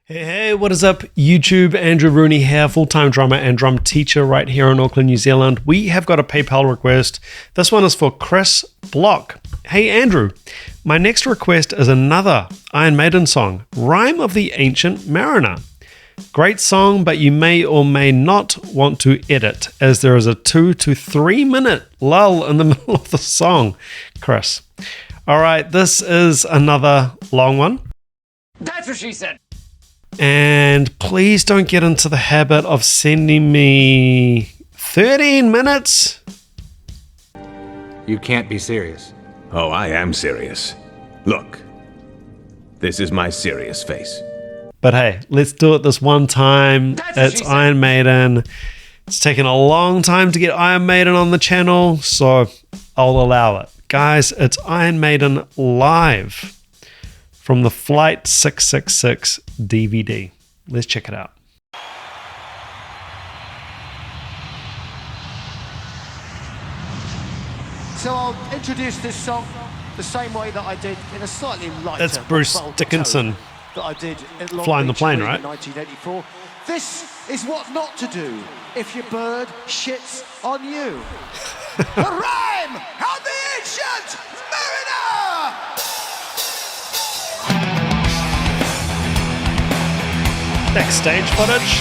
Hey, what is up, YouTube? Andrew Rooney here, full-time drummer and drum teacher right here in Auckland, New Zealand. We have got a PayPal request. This one is for Chris Block. Hey, Andrew, my next request is another Iron Maiden song, Rime of the Ancient Mariner. Great song, but you may or may not want to edit, as there is a 2 to 3 minute lull in the middle of the song. Chris. All right, this is another long one. That's what she said. And please don't get into the habit of sending me 13 minutes. You can't be serious. Oh, I am serious. Look, this is my serious face. But hey, let's do it this one time. It's Iron Maiden. It's taken a long time to get Iron Maiden on the channel, so I'll allow it. Guys, it's Iron Maiden live from the Flight 666 DVD. Let's check it out. So I'll introduce this song the same way that I did in a slightly lighter. That's Bruce Dickinson that I did at Long flying the Beach plane, in right? 1984. This is what not to do if your bird shits on you. The Rime of the Ancient Mariner! Backstage footage.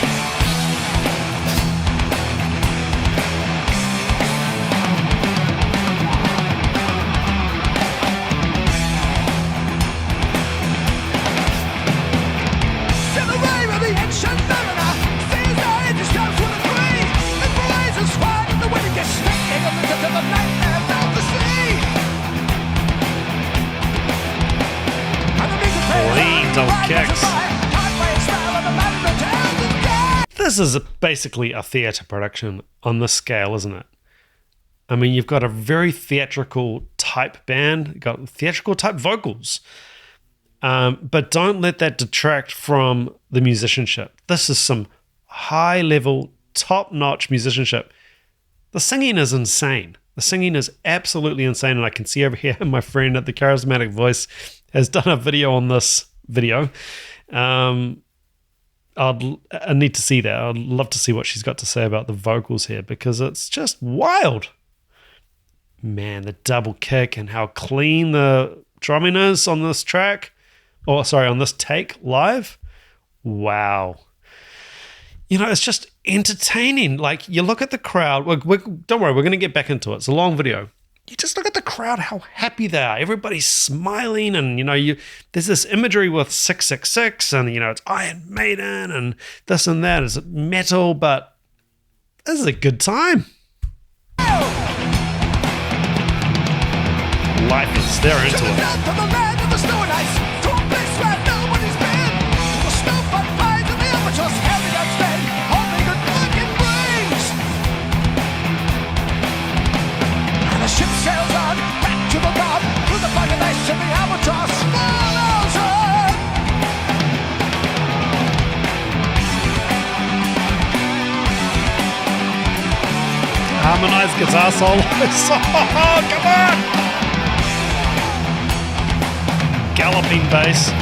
Clean old kicks. This is basically a theatre production on this scale, isn't it? I mean, you've got a very theatrical type band, you've got theatrical type vocals, but don't let that detract from the musicianship. This is some high level, top notch musicianship. The singing is insane. The singing is absolutely insane, and I can see over here my friend at the Charismatic Voice has done a video on this video. I need to see that. I'd love to see what she's got to say about the vocals here, because it's just wild. Man, the double kick and how clean the drumming is on this track. Oh, sorry, on this take live. Wow. You know, it's just entertaining. Like, you look at the crowd. Don't worry, we're going to get back into it. It's a long video. You just look at the crowd, how happy they are. Everybody's smiling, and, you know, there's this imagery with 666, and, you know, it's Iron Maiden, and this and that. It's metal, but this is a good time. Life is, they're into it. Ship sails on, back to the dock, through the fire ice and the albatross follows on. Harmonized guitar solos. Oh, come on! Galloping bass.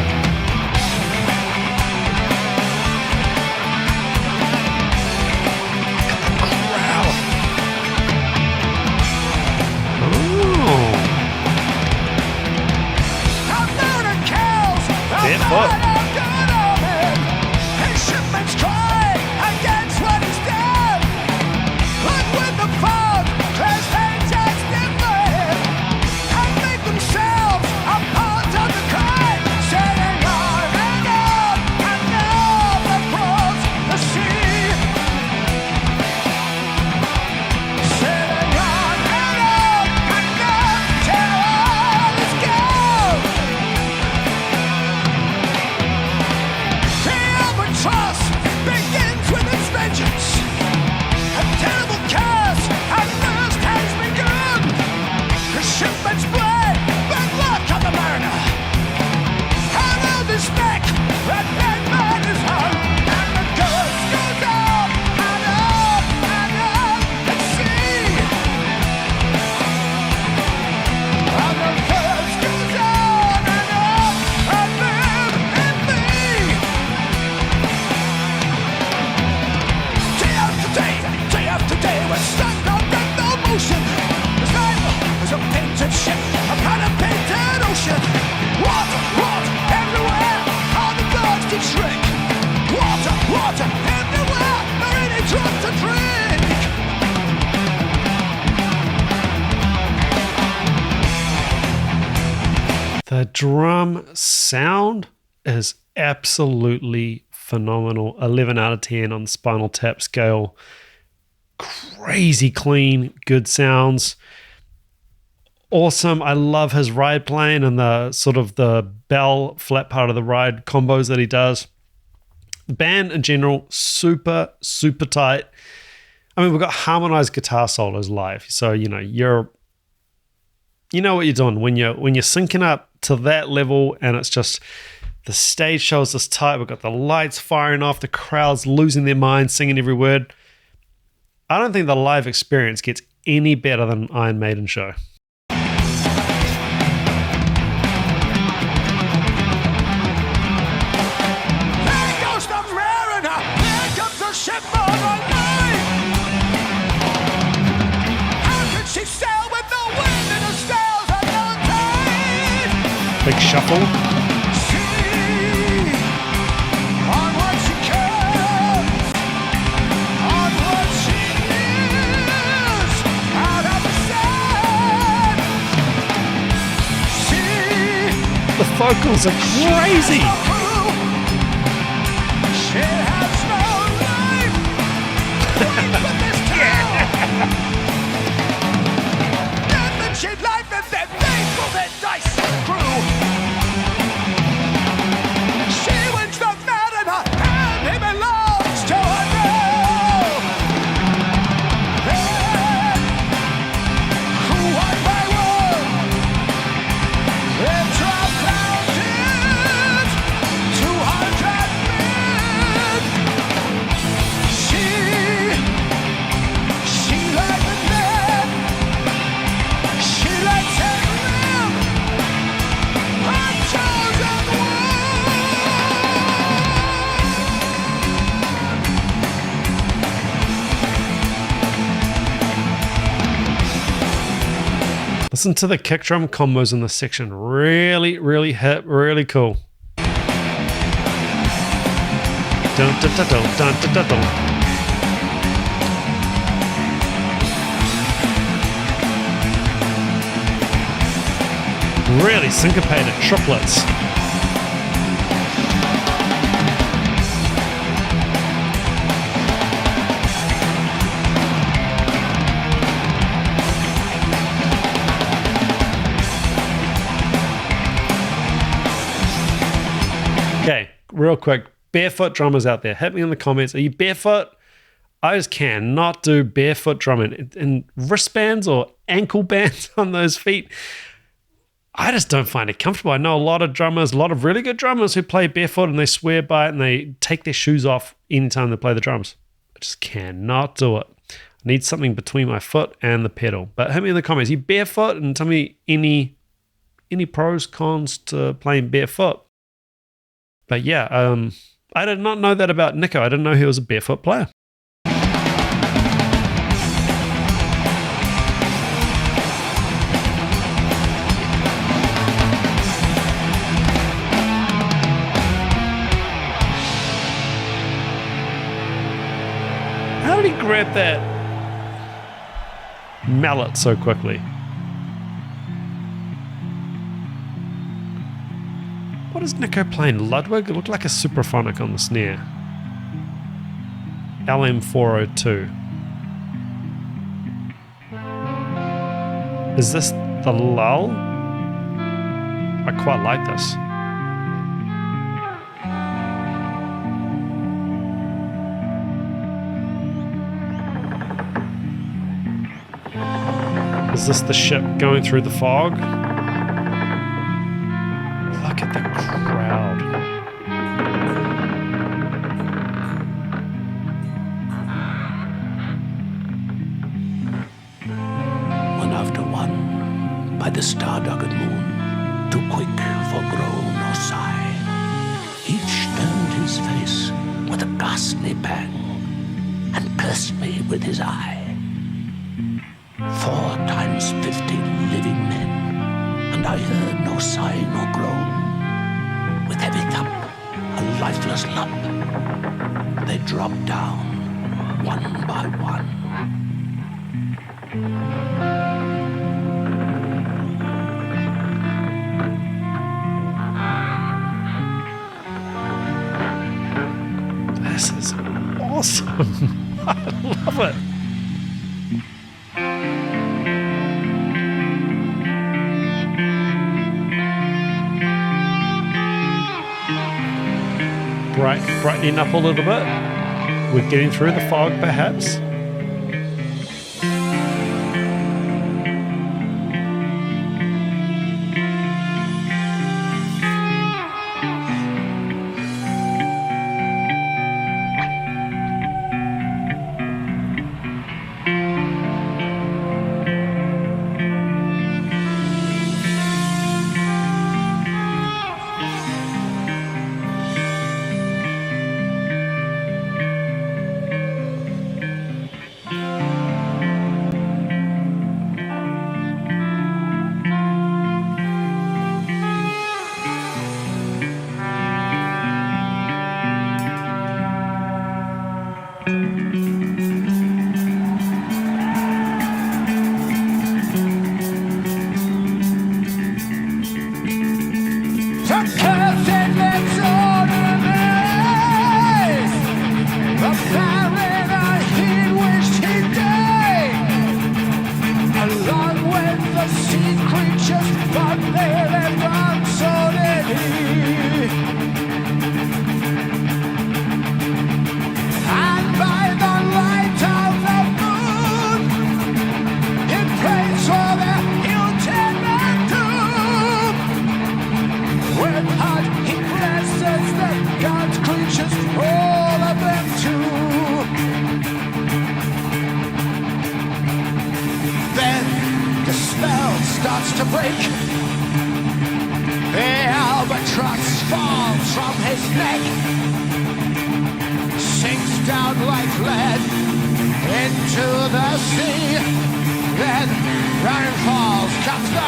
His shipmates cry against what he's done. But when the fog clears things as different and make themselves a part of the crime, setting magic trick. Water, water, everywhere, there ain't a drop to drink. The drum sound is absolutely phenomenal. 11 out of 10 on the Spinal Tap scale. Crazy clean, good sounds. Awesome. I love his ride playing and the sort of the bell flat part of the ride combos that he does. The band in general, super, super tight. I mean, we've got harmonized guitar solos live. So, you know what you're doing when you're syncing up to that level, and it's just the stage shows this tight. We've got the lights firing off, the crowd's losing their minds, singing every word. I don't think the live experience gets any better than Iron Maiden show. There goes the mariner, there comes the ship on the line. How can she sail with the wind in her sails and no tide? Big shuffle. See, onward she comes, onward she is, out of the sun. See, The vocals are crazy. she has no life. But this town. Death and shit, life and death, they roll their dice crew. She wins the mariner, and he belongs to her now. Then, one by one, they drop down it. 200 men. She like the dead. She likes it real. Her chosen one. Listen to the kick drum combos in this section. Really, really hip, really cool. Dun, dun, dun, dun, dun, dun, dun, dun. Really syncopated triplets. Okay, real quick, barefoot drummers out there, hit me in the comments. Are you barefoot? I just cannot do barefoot drumming. And wristbands or ankle bands on those feet, I just don't find it comfortable. I know a lot of drummers, a lot of really good drummers who play barefoot and they swear by it and they take their shoes off anytime they play the drums. I just cannot do it. I need something between my foot and the pedal. But hit me in the comments. Are you barefoot? And tell me any pros, cons to playing barefoot. But yeah, I did not know that about Nicko. I didn't know he was a barefoot player. How did he grab that mallet so quickly? What is Nicko playing? Ludwig? It looked like a supraphonic on the snare. LM402. Is this the lull? I quite like this. Is this the ship going through the fog? Look at the crowd. One after one, by the star-dogged moon, too quick for groan or sigh, each turned his face with a ghastly pang and cursed me with his eye. 4 times 50 living men, and I heard no sigh nor groan. With heavy thump, a lifeless lump. They drop down one by one. This is awesome. I love it. Brightening up a little bit. We're getting through the fog, perhaps. To break, the albatross falls from his neck, sinks down like lead into the sea. Then Rime falls, comes the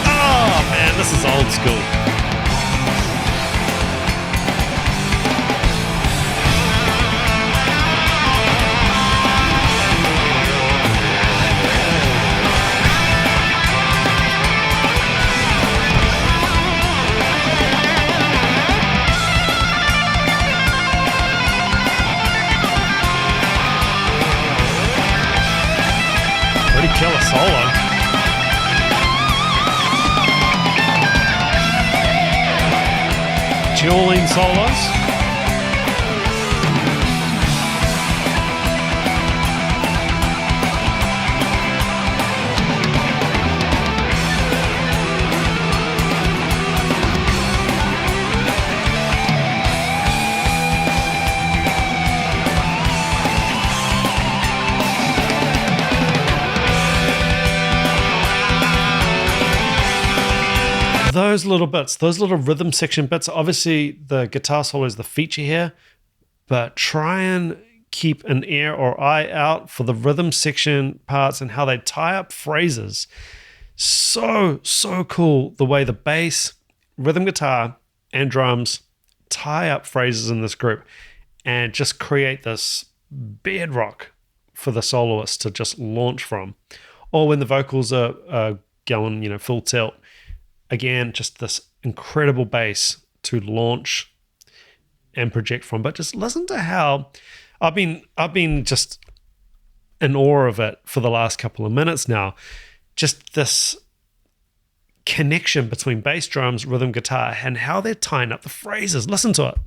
Oh man, this is old school. Pretty killer solo. Dueling solos. Those little bits, those little rhythm section bits, obviously the guitar solo is the feature here, but try and keep an ear or eye out for the rhythm section parts and how they tie up phrases. So cool the way the bass, rhythm guitar, and drums tie up phrases in this group and just create this bedrock for the soloist to just launch from. Or when the vocals are going, full tilt. Again, just this incredible bass to launch and project from. But just listen to how I've been just in awe of it for the last couple of minutes now. Just this connection between bass, drums, rhythm, guitar, and how they're tying up the phrases. Listen to it.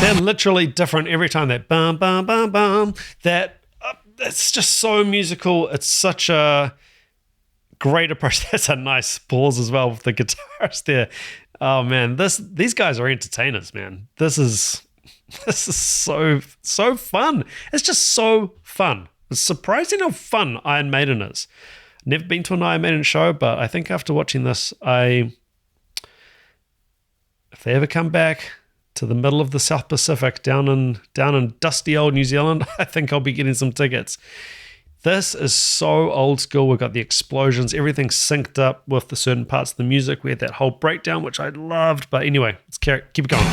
They're literally different every time. That bum, bum, bum, bum. It's just so musical. It's such a great approach. That's a nice pause as well with the guitarist there. Oh man, these guys are entertainers, man. This is so fun. It's just so fun. It's surprising how fun Iron Maiden is. Never been to an Iron Maiden show, but I think after watching this, if they ever come back to the middle of the South Pacific, down in dusty old New Zealand, I think I'll be getting some tickets. This is so old school. We've got the explosions, everything synced up with the certain parts of the music. We had that whole breakdown, which I loved. But anyway, let's keep it going.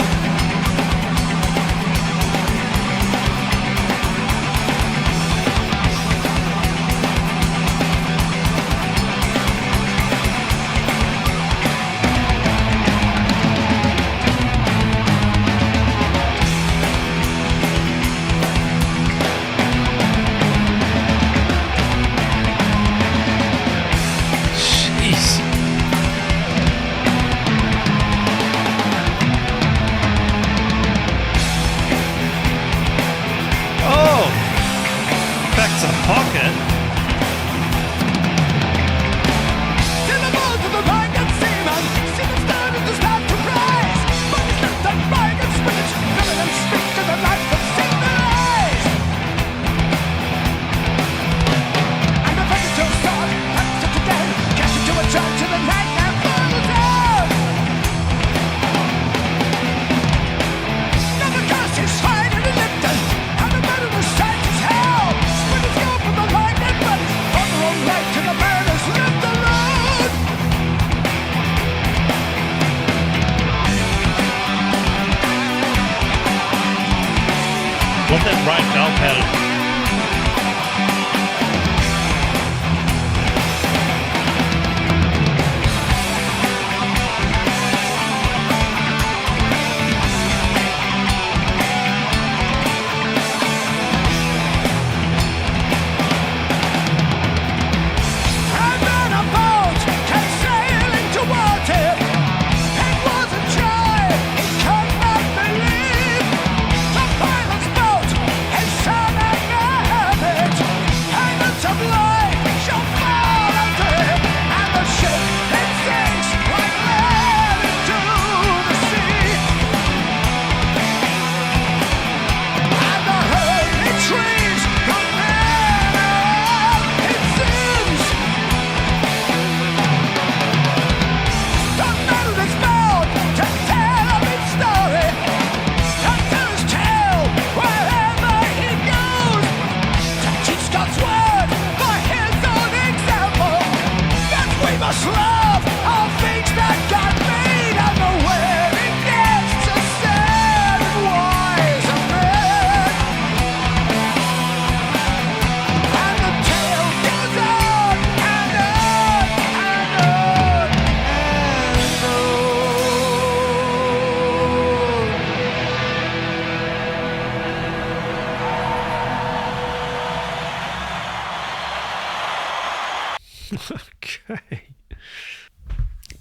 Okay.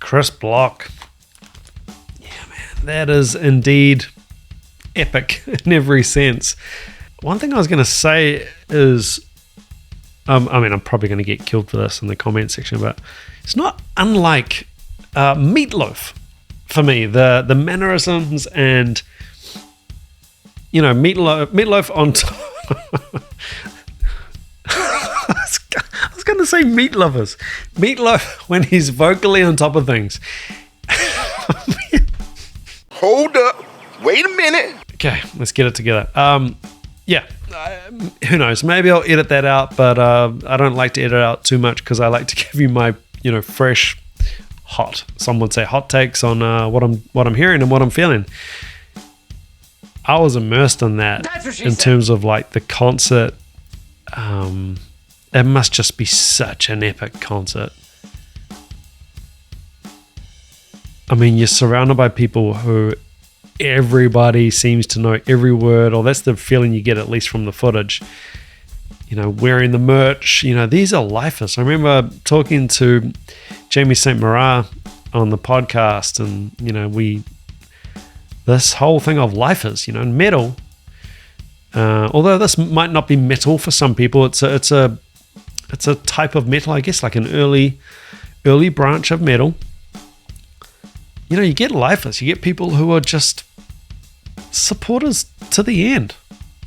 Chris Block. Yeah, man, that is indeed epic in every sense. One thing I was going to say is, I'm probably going to get killed for this in the comment section, but it's not unlike Meatloaf for me. The mannerisms and, Meatloaf on top. I was going to say Meat Lovers. Meatloaf when he's vocally on top of things. Hold up. Wait a minute. Okay, let's get it together. Who knows? Maybe I'll edit that out, but I don't like to edit out too much because I like to give you my, fresh, hot. Some would say hot takes on what I'm hearing and what I'm feeling. I was immersed in that in terms of like the concert. It must just be such an epic concert. I mean, you're surrounded by people who everybody seems to know every word, or that's the feeling you get at least from the footage. Wearing the merch. These are lifers. I remember talking to Jamie St. Marat on the podcast, and this whole thing of life is, you know, metal. Although this might not be metal for some people, it's a type of metal, I guess, like an early branch of metal. You know, you get lifers, you get people who are just supporters to the end.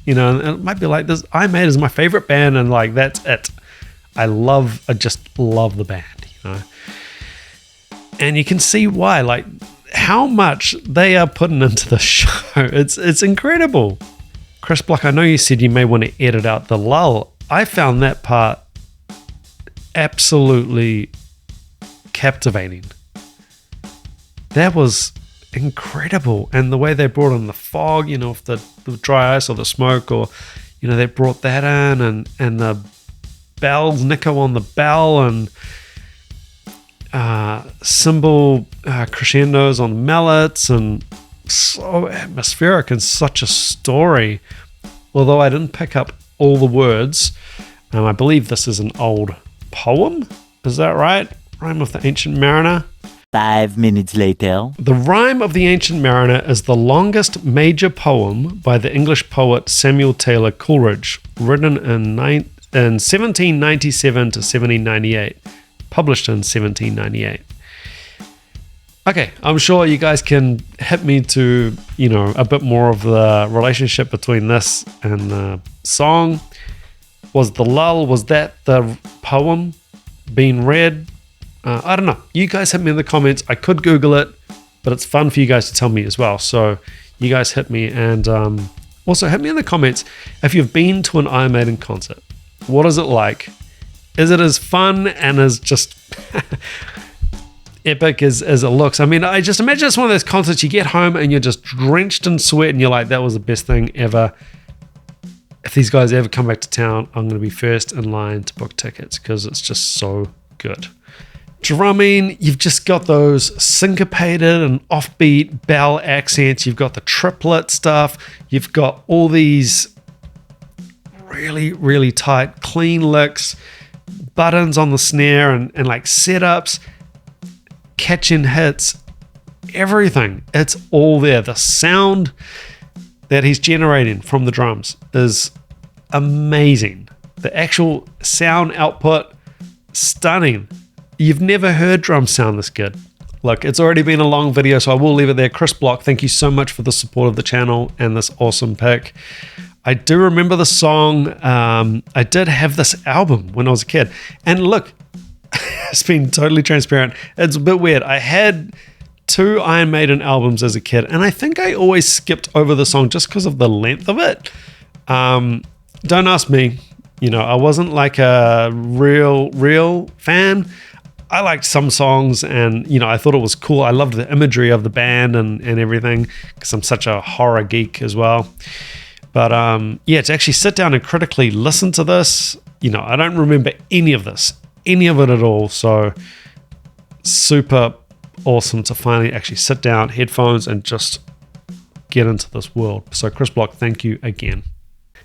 You know, and it might be like this. Maiden is my favorite band, and like that's it. I just love the band, you know. And you can see why, like how much they are putting into the show. It's incredible. Chris Block, I know you said you may want to edit out the lull. I found that part absolutely captivating. That was incredible. And the way they brought in the fog, you know, if the dry ice or the smoke, or, you know, they brought that in, and the bells, Nicko on the bell, and cymbal crescendos on the mallets, and so atmospheric and such a story. Although I didn't pick up all the words, I believe this is an old poem. Is that right? Rime of the Ancient Mariner. 5 minutes later. The Rime of the Ancient Mariner is the longest major poem by the English poet Samuel Taylor Coleridge, written in 1797 to 1798, published in 1798. Okay, I'm sure you guys can hit me to, you know, a bit more of the relationship between this and the song. Was the lull, was that the poem being read? I don't know. You guys hit me in the comments. I could Google it, but it's fun for you guys to tell me as well. So you guys hit me, and also hit me in the comments if you've been to an Iron Maiden concert. What is it like? Is it as fun and as just epic as it looks? I mean, I just imagine it's one of those concerts you get home and you're just drenched in sweat and you're like, that was the best thing ever. If these guys ever come back to town, I'm going to be first in line to book tickets because it's just so good. Drumming, you've just got those syncopated and offbeat bell accents. You've got the triplet stuff. You've got all these really, really tight, clean licks, buttons on the snare, and like setups, catching hits, everything. It's all there. The sound that he's generating from the drums is amazing. The actual sound output, stunning. You've never heard drums sound this good. Look, it's already been a long video, so I will leave it there. Chris Block, thank you so much for the support of the channel and this awesome pick. I do remember the song. I did have this album when I was a kid. And look, it's been totally transparent. It's a bit weird. I had 2 Iron Maiden albums as a kid, and I think I always skipped over the song just because of the length of it. Don't ask me. You know, I wasn't like a real fan. I liked some songs, and, you know, I thought it was cool. I loved the imagery of the band and everything because I'm such a horror geek as well. But yeah, to actually sit down and critically listen to this, you know, I don't remember any of it at all. So super awesome to finally actually sit down, headphones, and just get into this world. So Chris Block, thank you again.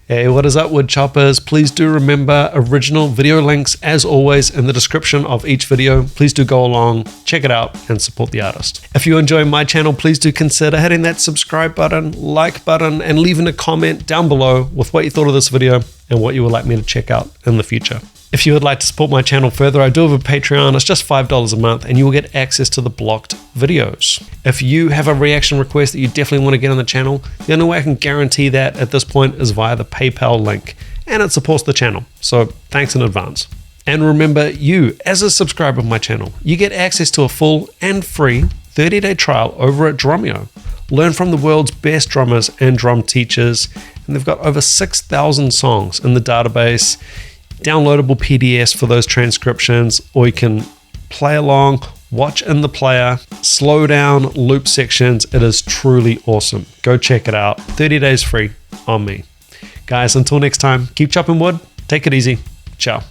Hey, what is up, wood choppers? Please do remember original video links, as always, in the description of each video. Please do go along, check it out, and support the artist. If you enjoy my channel, please do consider hitting that subscribe button, like button, and leaving a comment down below with what you thought of this video and what you would like me to check out in the future. If you would like to support my channel further, I do have a Patreon. It's just $5 a month, and you will get access to the blocked videos. If you have a reaction request that you definitely want to get on the channel, the only way I can guarantee that at this point is via the PayPal link, and it supports the channel. So thanks in advance. And remember, you, as a subscriber of my channel, you get access to a full and free 30-day trial over at DRUMEO. Learn from the world's best drummers and drum teachers, and they've got over 6,000 songs in the database. Downloadable PDFs for those transcriptions, or you can play along, watch in the player, slow down, loop sections. It is truly awesome. Go check it out. 30 days free on me. Guys, until next time, keep chopping wood. Take it easy. Ciao.